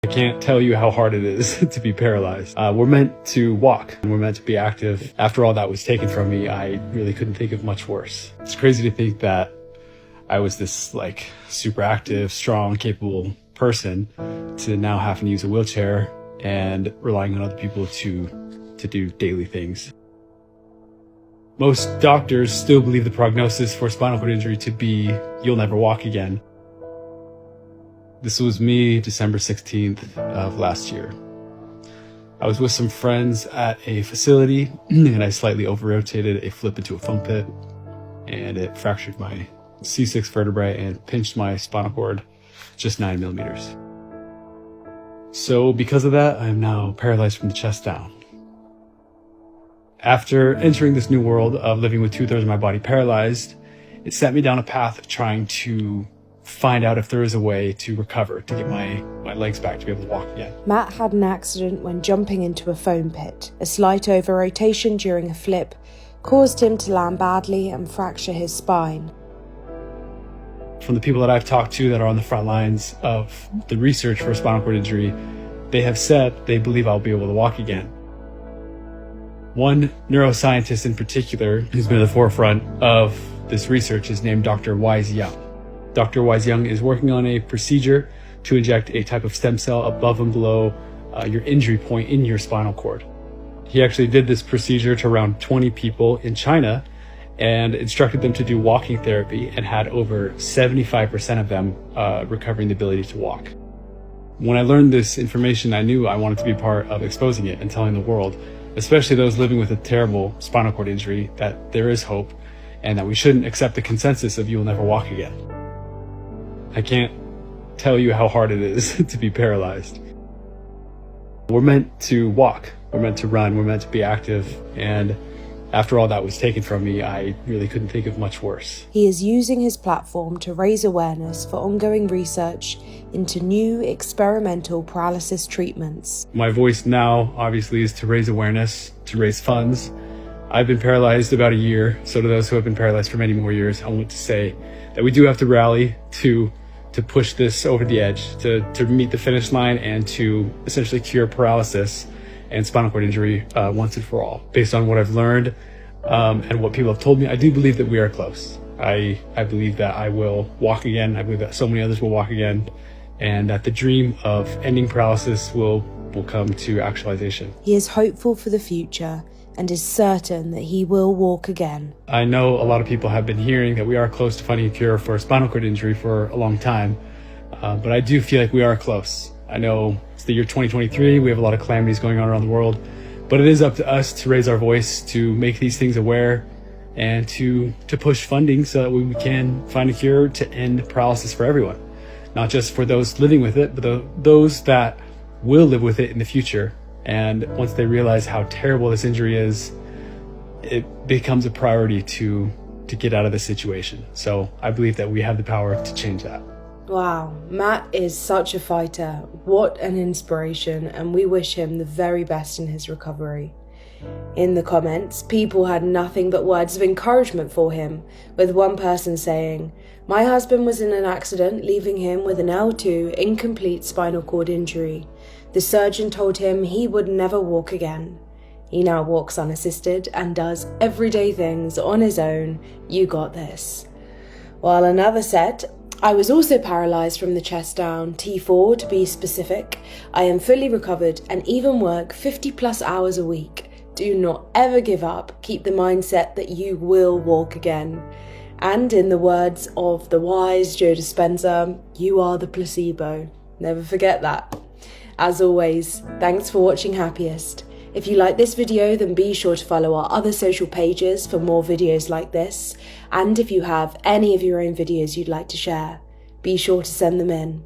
I can't tell you how hard it is to be paralyzed. We're meant to walk and we're meant to be active. After all that was taken from me, I really couldn't think of much worse. It's crazy to think that I was this super active, strong, capable person to now having to use a wheelchair and relying on other people to do daily things. Most doctors still believe the prognosis for spinal cord injury to be you'll never walk again. This was me, December 16th of last year. I was with some friends at a facility and I slightly over-rotated a flip into a foam pit and it fractured my C6 vertebrae and pinched my spinal cord just 9 millimeters. So because of that, I am now paralyzed from the chest down. After entering this new world of living with 2/3 of my body paralyzed, it set me down a path of trying to find out if there is a way to recover, to get my legs back, to be able to walk again. Matt had an accident when jumping into a foam pit. A slight over-rotation during a flip caused him to land badly and fracture his spine. From the people that I've talked to that are on the front lines of the research for spinal cord injury, they have said they believe I'll be able to walk again. One neuroscientist in particular who's been at the forefront of this research is named Dr. Wise Young. Dr. Wise Young is working on a procedure to inject a type of stem cell above and below your injury point in your spinal cord. He actually did this procedure to around 20 people in China and instructed them to do walking therapy and had over 75% of them recovering the ability to walk. When I learned this information, I knew I wanted to be part of exposing it and telling the world, especially those living with a terrible spinal cord injury, that there is hope and that we shouldn't accept the consensus of you will never walk again. I can't tell you how hard it is to be paralyzed. We're meant to walk, we're meant to run, we're meant to be active, and after all that was taken from me, I really couldn't think of much worse. He is using his platform to raise awareness for ongoing research into new experimental paralysis treatments. My voice now, obviously, is to raise awareness, to raise funds. I've been paralyzed about a year, so to those who have been paralyzed for many more years, I want to say that we do have to rally to push this over the edge, to meet the finish line and to essentially cure paralysis and spinal cord injury once and for all. Based on what I've learned and what people have told me, I do believe that we are close. I believe that I will walk again. I believe that so many others will walk again, and that the dream of ending paralysis will come to actualization. He is hopeful for the future and is certain that he will walk again. I know a lot of people have been hearing that we are close to finding a cure for spinal cord injury for a long time, but I do feel like we are close. I know it's the year 2023, we have a lot of calamities going on around the world, but it is up to us to raise our voice, to make these things aware, and to push funding so that we can find a cure to end paralysis for everyone. Not just for those living with it, but those that will live with it in the future. And once they realize how terrible this injury is, it becomes a priority to get out of this situation. So I believe that we have the power to change that. Wow, Matt is such a fighter. What an inspiration, and we wish him the very best in his recovery. In the comments, people had nothing but words of encouragement for him, with one person saying, "My husband was in an accident, leaving him with an L2 incomplete spinal cord injury. The surgeon told him he would never walk again. He now walks unassisted and does everyday things on his own. You got this." While another said, "I was also paralysed from the chest down, T4 to be specific. I am fully recovered and even work 50+ hours a week. Do not ever give up. Keep the mindset that you will walk again." And in the words of the wise Joe Dispenza, "You are the placebo." Never forget that. As always, thanks for watching Happiest. If you like this video, then be sure to follow our other social pages for more videos like this. And if you have any of your own videos you'd like to share, be sure to send them in.